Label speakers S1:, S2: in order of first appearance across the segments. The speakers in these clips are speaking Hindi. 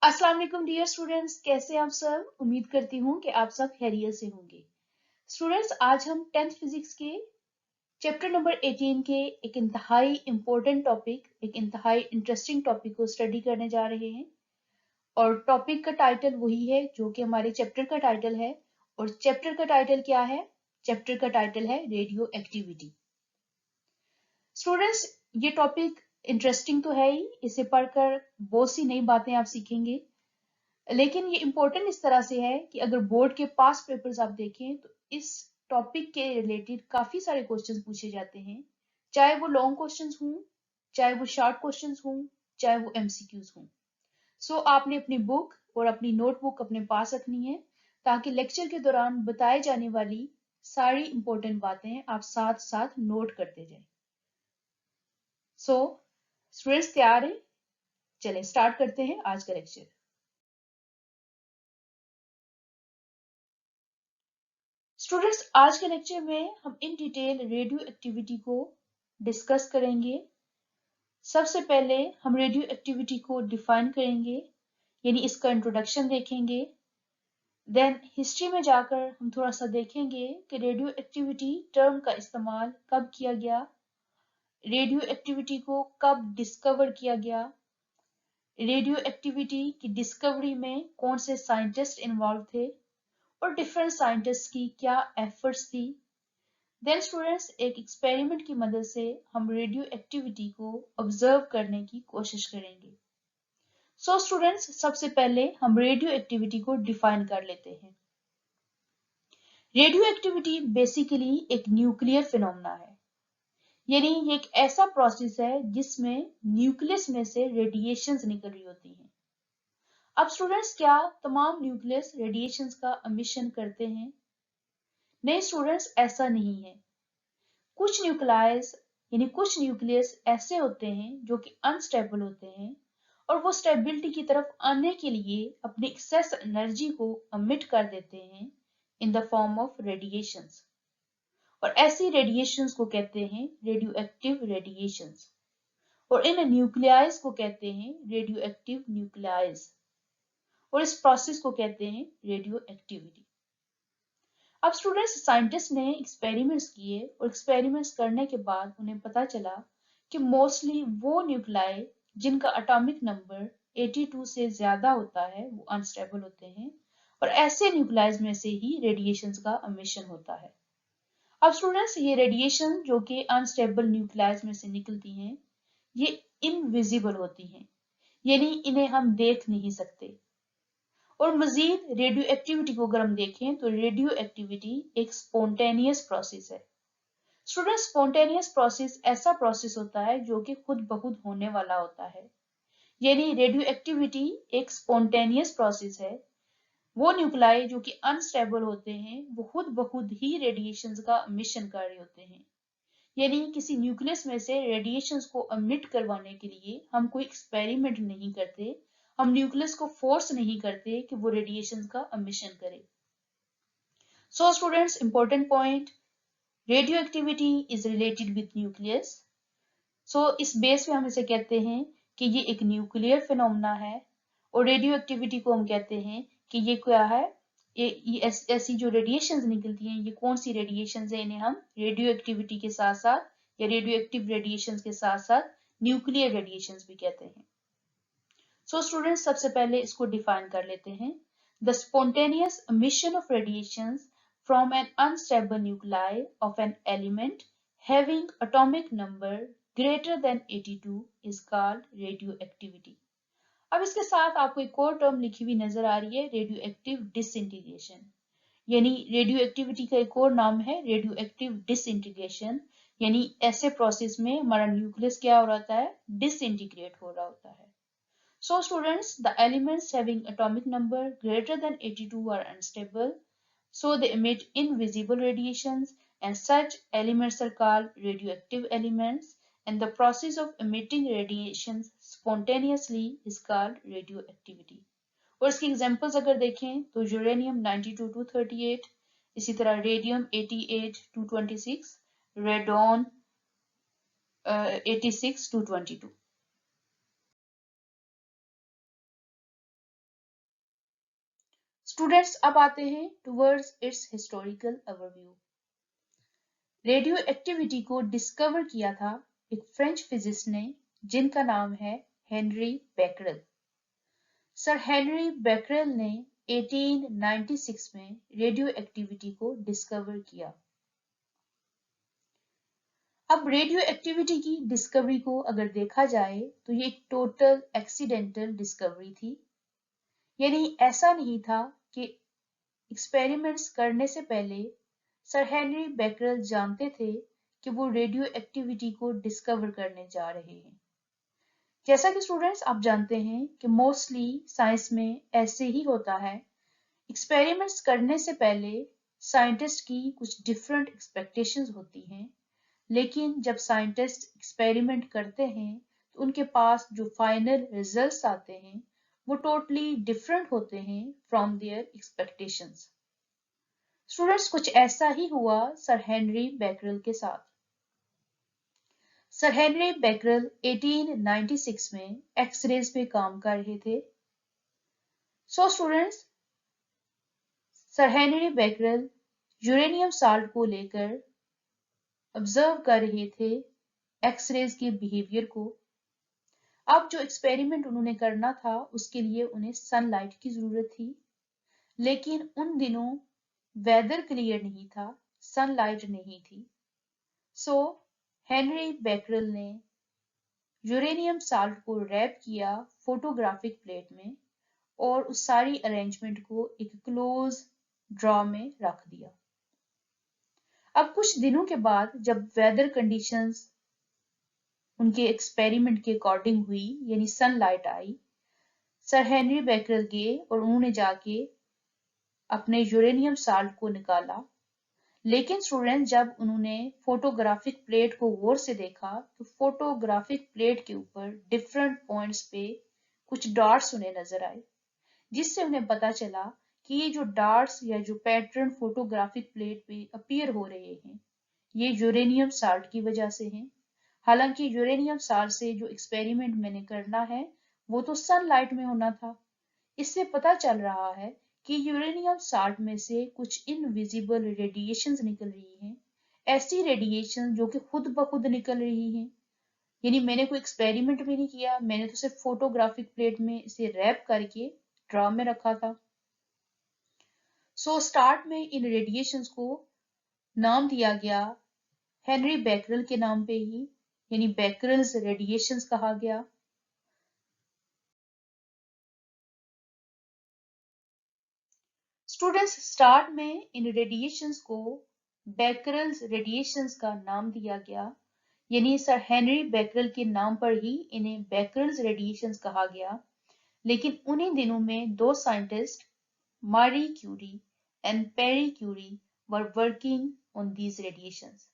S1: अस्सलाम वालेकुम डियर स्टूडेंट्स, कैसे आप सब। उम्मीद करती हूँ कि आप सब खैरियत से होंगे। स्टूडेंट्स, आज हम 10th फिजिक्स के चैप्टर नंबर 18 के एक इंतहाई इम्पोर्टेंट टॉपिक, एक इंतहाई इंटरेस्टिंग टॉपिक को स्टडी करने जा रहे हैं। और टॉपिक का टाइटल वही है जो कि हमारे चैप्टर का टाइटल है। और चैप्टर का टाइटल क्या है? चैप्टर का टाइटल है रेडियो एक्टिविटी। स्टूडेंट्स, ये टॉपिक इंटरेस्टिंग तो है ही, इसे पढ़कर बहुत सी नई बातें आप सीखेंगे। लेकिन ये इम्पोर्टेंट इस तरह से है कि अगर बोर्ड के पास पेपर्स आप देखें तो इस टॉपिक के रिलेटेड काफी सारे क्वेश्चंस पूछे जाते हैं, चाहे वो लॉन्ग क्वेश्चंस हों, चाहे वो शॉर्ट क्वेश्चंस हों, चाहे वो एमसीक्यूज हों। सो आपने अपनी बुक और अपनी नोटबुक अपने पास रखनी है, ताकि लेक्चर के दौरान बताए जाने वाली सारी इंपॉर्टेंट बातें आप साथ साथ नोट करते जाएं। सो स्टूडेंट्स तैयार हैं? चलें स्टार्ट करते हैं आज का लेक्चर। स्टूडेंट्स, आज के लेक्चर में हम इन डिटेल रेडियो एक्टिविटी को डिस्कस करेंगे। सबसे पहले हम रेडियो एक्टिविटी को डिफाइन करेंगे, यानी इसका इंट्रोडक्शन देखेंगे। देन हिस्ट्री में जाकर हम थोड़ा सा देखेंगे कि रेडियो एक्टिविटी टर्म का इस्तेमाल कब किया गया, रेडियो एक्टिविटी को कब डिस्कवर किया गया, रेडियो एक्टिविटी की डिस्कवरी में कौन से साइंटिस्ट इन्वॉल्व थे और डिफरेंट साइंटिस्ट की क्या एफर्ट्स थी। देन स्टूडेंट्स, एक एक्सपेरिमेंट की मदद से हम रेडियो एक्टिविटी को ऑब्जर्व करने की कोशिश करेंगे। सो स्टूडेंट्स, सबसे पहले हम रेडियो एक्टिविटी को डिफाइन कर लेते हैं। रेडियो एक्टिविटी बेसिकली एक न्यूक्लियर फिनोमेना है, यानी ये एक ऐसा प्रोसेस है जिसमें न्यूक्लियस में से रेडिएशंस निकल रही होती हैं। अब स्टूडेंट्स, क्या तमाम न्यूक्लियस रेडिएशंस का एमिशन करते हैं? नहीं स्टूडेंट्स, ऐसा नहीं है। कुछ न्यूक्लियस यानी कुछ न्यूक्लियस ऐसे होते हैं जो कि अनस्टेबल होते हैं और वो स्टेबिलिटी की तरफ आने के लिए अपनी एक्सेस एनर्जी को एमिट कर देते हैं in the form of radiations. और ऐसी रेडिएशंस को कहते हैं रेडियो एक्टिव रेडिएशंस। और इन न्यूक्लियाइज को कहते हैं रेडियो एक्टिव न्यूक्लियाइज। और इस प्रोसेस को कहते हैं रेडियो एक्टिविटी। अब स्टूडेंट्स, साइंटिस्ट ने एक्सपेरिमेंट्स किए और एक्सपेरिमेंट्स करने के बाद उन्हें पता चला कि मोस्टली वो न्यूक्लाई जिनका एटॉमिक नंबर 82 से ज्यादा होता है वो अनस्टेबल होते हैं और ऐसे न्यूक्लाइज में से ही रेडिएशंस का एमिशन होता है। अब स्टूडेंट्स, ये रेडिएशन जो कि अनस्टेबल न्यूक्लाइज में से निकलती हैं, ये इनविजिबल होती हैं, यानी इन्हें हम देख नहीं सकते। और मजीद रेडियो एक्टिविटी को अगर हम देखें तो रेडियो एक्टिविटी एक स्पॉन्टेनियस प्रोसेस है। स्टूडेंट, स्पॉन्टेनियस प्रोसेस ऐसा प्रोसेस होता है जो कि खुद ब खुद होने वाला होता है, यानी रेडियो एक्टिविटी एक स्पॉन्टेनियस प्रोसेस है। वो न्यूक्लाई जो कि अनस्टेबल होते हैं वो खुद ब खुद ही रेडिएशंस का एमिशन कर रहे होते हैं, यानी किसी न्यूक्लियस में से रेडिएशंस को एमिट करवाने के लिए हम कोई एक्सपेरिमेंट नहीं करते, हम न्यूक्लियस को फोर्स नहीं करते कि वो रेडिएशंस का एमिशन करे। So students, important point, radioactivity is related with nucleus. So इस बेस पे हम इसे कहते हैं कि ये एक न्यूक्लियर फिनोमेना है। और रेडियो एक्टिविटी को हम कहते हैं कि ये क्या है, ये ऐसी जो रेडिएशंस निकलती हैं, ये कौन सी रेडिएशंस है, इन्हें हम रेडियो एक्टिविटी के साथ साथ या रेडियो एक्टिव रेडिएशंस के साथ साथ न्यूक्लियर रेडिएशंस भी कहते हैं। सो स्टूडेंट्स, सबसे पहले इसको डिफाइन कर लेते हैं। The spontaneous emission of radiations from an unstable nuclei of an element having atomic number greater than 82 is called radioactivity। अब इसके साथ आपको एक और टर्म लिखी हुई नजर आ रही है, रेडियो एक्टिव डिसइंटीग्रेशन, यानी रेडियो एक्टिविटी का एक और नाम है रेडियो एक्टिव डिसइंटीग्रेशन। यानी ऐसे प्रोसेस में हमारा न्यूक्लियस क्या हो रहा है, डिसइंटीग्रेट हो रहा होता है। So students, the elements having atomic number greater than 82 are unstable, so they emit invisible radiations, and such elements are called radioactive elements, and the process of emitting radiations spontaneously is called radioactivity। और इसकी एग्जांपल्स अगर देखें तो यूरेनियम 92-238, इसी तरह रेडियम 88-226, रेडॉन 86-222। स्टूडेंट्स अब आते हैं towards it's historical overview. Radio activity को डिस्कवर किया था एक फ्रेंच फिजिसिस्ट ने जिनका नाम है Henri Becquerel. Sir Henri Becquerel ने 1896 में रेडियो एक्टिविटी को डिस्कवर किया। अब रेडियो एक्टिविटी की डिस्कवरी को अगर देखा जाए तो ये एक टोटल एक्सीडेंटल डिस्कवरी थी, यानी ऐसा नहीं था कि एक्सपेरिमेंट्स करने से पहले सर हेनरी बेकरेल जानते थे कि वो रेडियो एक्टिविटी को डिस्कवर करने जा रहे हैं। जैसा कि स्टूडेंट्स आप जानते हैं कि मोस्टली साइंस में ऐसे ही होता है, एक्सपेरिमेंट्स करने से पहले साइंटिस्ट की कुछ डिफरेंट एक्सपेक्टेशंस होती हैं, लेकिन जब साइंटिस्ट एक्सपेरिमेंट करते हैं तो उनके पास जो फाइनल रिजल्ट्स आते हैं वो टोटली डिफरेंट होते हैं फ्रॉम देयर एक्सपेक्टेशंस। स्टूडेंट्स कुछ ऐसा ही हुआ सर हेनरी बेकरेल के साथ। सर हेनरी बेकरेल 1896 में एक्सरेज पे काम कर रहे थे। So students, sir Henri Becquerel uranium salt को लेकर ऑब्जर्व कर रहे थे एक्सरेज के बिहेवियर को। अब जो एक्सपेरिमेंट उन्होंने करना था उसके लिए उन्हें सनलाइट की जरूरत थी, लेकिन उन दिनों वेदर क्लियर नहीं था, सनलाइट नहीं थी। सो हेनरी बेकरेल ने यूरेनियम साल्ट को रैप किया फोटोग्राफिक प्लेट में और उस सारी अरेंजमेंट को एक क्लोज ड्रॉ में रख दिया। अब कुछ दिनों के बाद जब वेदर कंडीशंस उनके एक्सपेरिमेंट के अकॉर्डिंग हुई, यानी सनलाइट आई, सर हेनरी बेकरेल गए और उन्होंने जाके अपने यूरेनियम साल्ट को निकाला। लेकिन स्टूडेंट जब उन्होंने फोटोग्राफिक प्लेट को गौर से देखा तो फोटोग्राफिक प्लेट के ऊपर डिफरेंट पॉइंट्स पे कुछ डॉट्स उन्हें नजर आए, जिससे उन्हें पता चला कि ये जो डॉट्स या जो पैटर्न फोटोग्राफिक प्लेट पे अपीयर हो रहे हैं ये यूरेनियम साल्ट की वजह से हैं। हालांकि यूरेनियम साल्ट से जो एक्सपेरिमेंट मैंने करना है वो तो सनलाइट में होना था। इससे पता चल रहा है कि यूरेनियम साल्ट में से कुछ इनविजिबल रेडिएशंस निकल रही हैं, ऐसी रेडिएशन जो कि खुद ब खुद निकल रही हैं। यानी मैंने कोई एक्सपेरिमेंट भी नहीं किया, मैंने तो सिर्फ फोटोग्राफिक प्लेट में इसे रैप करके ड्रॉ में रखा था। सो स्टार्ट में इन रेडिएशंस को नाम दिया गया हेनरी बेकरेल के नाम पे ही, यानी बेकरेल्स रेडिएशंस कहा गया। स्टूडेंट्स स्टार्ट में इन रेडिएशंस को बेकरेल्स रेडिएशंस का नाम दिया गया, यानी सर हेनरी बेकरेल के नाम पर ही इन्हें बेकरेल्स रेडिएशंस कहा गया। लेकिन उन्हीं दिनों में दो scientist Marie Curie and Pierre Curie were working on these radiations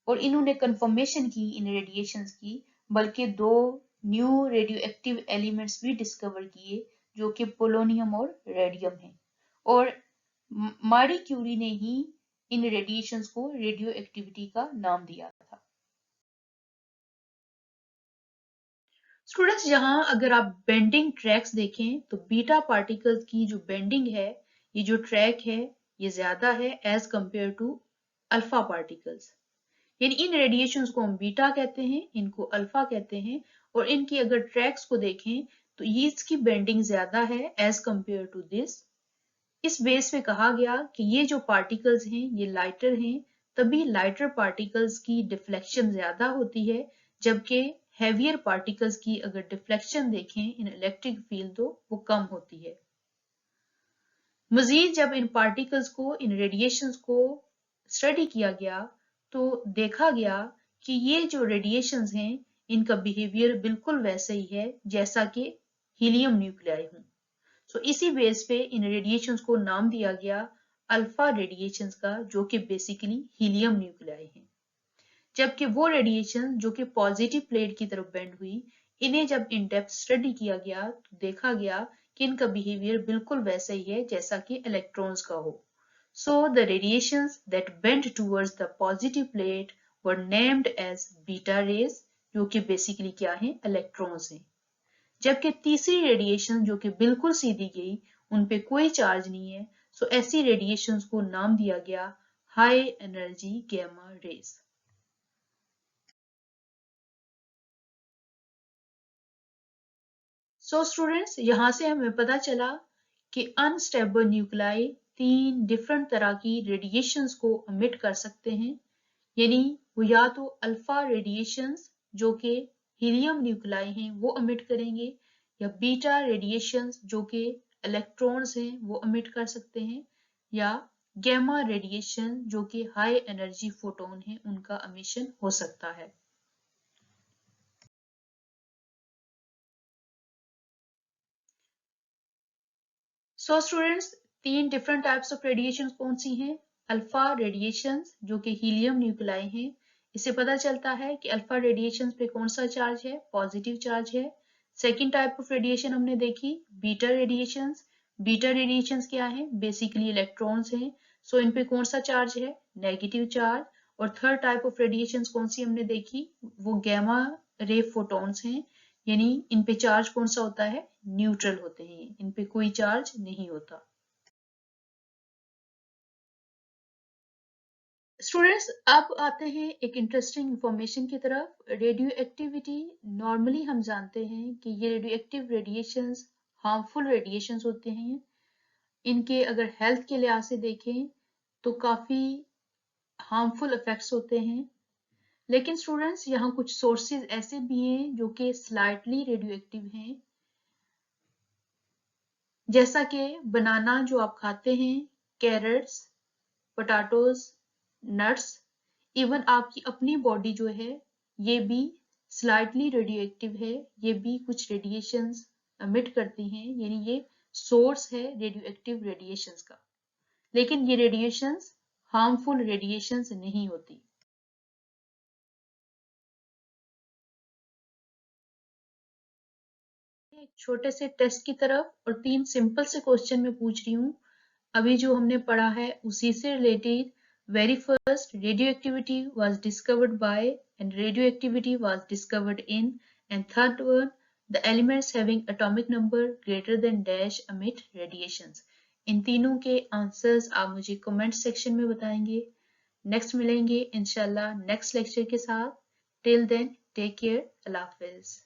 S1: और इन्होंने कंफर्मेशन की इन रेडिएशंस की, बल्कि दो न्यू रेडियो एक्टिव एलिमेंट्स भी डिस्कवर किए जो कि पोलोनियम और रेडियम हैं, और मारी क्यूरी ने ही इन रेडिएशंस को रेडियो एक्टिविटी का नाम दिया था। स्टूडेंट्स यहाँ अगर आप बेंडिंग ट्रैक्स देखें तो बीटा पार्टिकल्स की जो बेंडिंग है, ये जो ट्रैक है ये ज्यादा है as compare to alpha particles. यानी इन रेडिएशंस को हम बीटा कहते हैं, इनको अल्फा कहते हैं, और इनकी अगर ट्रैक्स को देखें तो ये इसकी बेंडिंग ज्यादा है एज कंपेयर टू दिस। इस बेस पे कहा गया कि ये जो पार्टिकल्स हैं ये लाइटर हैं, तभी लाइटर पार्टिकल्स की डिफ्लेक्शन ज्यादा होती है, जबकि हैवियर पार्टिकल्स की अगर डिफ्लेक्शन देखें इन इलेक्ट्रिक फील्ड तो वो कम होती है। मजीद जब इन पार्टिकल्स को, इन रेडिएशंस को स्टडी किया गया तो देखा गया कि ये जो रेडिएशंस हैं इनका बिहेवियर बिल्कुल वैसे ही है जैसा कि हीलियम न्यूक्लियाई हूं। सो इसी बेस पे इन रेडिएशंस को नाम दिया गया अल्फा रेडिएशंस का, जो कि बेसिकली हीलियम न्यूक्लियाई हैं। जबकि वो रेडिएशन जो कि पॉजिटिव प्लेट की तरफ बेंड हुई, इन्हें जब इन डेप्थ स्टडी किया गया तो देखा गया कि इनका बिहेवियर बिल्कुल वैसा ही है जैसा कि इलेक्ट्रॉन्स का हो। So the radiations that bent towards the positive plate were named as beta rays, जो कि बेसिकली क्या है, इलेक्ट्रॉन्स हैं। जबकि तीसरी रेडिएशन जो कि बिल्कुल सीधी गई उन पे कोई चार्ज नहीं है, सो ऐसी रेडिएशंस को नाम दिया गया high energy gamma rays. So students, यहां से हमें पता चला कि अनस्टेबल न्यूक्लाई 3 डिफरेंट तरह की रेडिएशंस को एमिट कर सकते हैं, यानी वो या तो अल्फा रेडिएशंस जो कि हीलियम न्यूक्लाई हैं वो एमिट करेंगे, या बीटा रेडिएशंस जो कि इलेक्ट्रॉन्स हैं वो एमिट कर सकते हैं, या गैमा रेडिएशन जो कि हाई एनर्जी फोटोन हैं उनका एमिशन हो सकता है। So students, 3 different types of radiation कौन सी हैं? अल्फा रेडिएशन जो कि हीलियम न्यूक्लाई हैं, इससे पता चलता है कि अल्फा रेडिएशन पे कौन सा चार्ज है, पॉजिटिव चार्ज है। सेकेंड टाइप ऑफ रेडिएशन हमने देखी बीटा रेडिएशन। बीटा रेडिएशन क्या है? बेसिकली इलेक्ट्रॉन्स हैं, सो इन पे कौन सा चार्ज है, नेगेटिव चार्ज। और थर्ड टाइप ऑफ रेडिएशन कौन सी हमने देखी, वो गैमा रे फोटॉन्स हैं, यानी इन पे चार्ज कौन सा होता है, न्यूट्रल होते हैं, इन पे कोई चार्ज नहीं होता। स्टूडेंट्स, अब आते हैं एक इंटरेस्टिंग इंफॉर्मेशन की तरफ। रेडियो एक्टिविटी, नॉर्मली हम जानते हैं कि ये radio active radiations harmful radiations होते हैं। इनके अगर हेल्थ के लिहाज से देखें तो काफी हार्मफुल इफेक्ट्स होते हैं, लेकिन स्टूडेंट्स यहाँ कुछ सोर्सेज ऐसे भी हैं जो कि स्लाइटली रेडियो एक्टिव हैं, जैसा कि बनाना जो आप खाते हैं, कैरेट्स, पोटैटोज, नट्स, इवन आपकी अपनी बॉडी जो है ये भी स्लाइटली रेडियो एक्टिव है, ये भी कुछ रेडिएशंस एमिट करती हैं, यानी ये सोर्स है रेडियो एक्टिव रेडिएशंस का, लेकिन ये रेडिएशंस हार्मफुल रेडिएशंस नहीं होती। एक छोटे से टेस्ट की तरफ और 3 सिंपल से क्वेश्चन में पूछ रही हूँ। अभी जो हमने पढ़ा है उसी से related. Very first, radioactivity was discovered by and radioactivity was discovered in, and third one, the elements having atomic number greater than dash emit radiations। इन तीनों के आंसर्स आप मुझे कमेंट सेक्शन में बताएंगे। नेक्स्ट मिलेंगे इंशाल्लाह नेक्स्ट लेक्चर के साथ। टिल देन टेक केयर, अल्लाह हाफिज।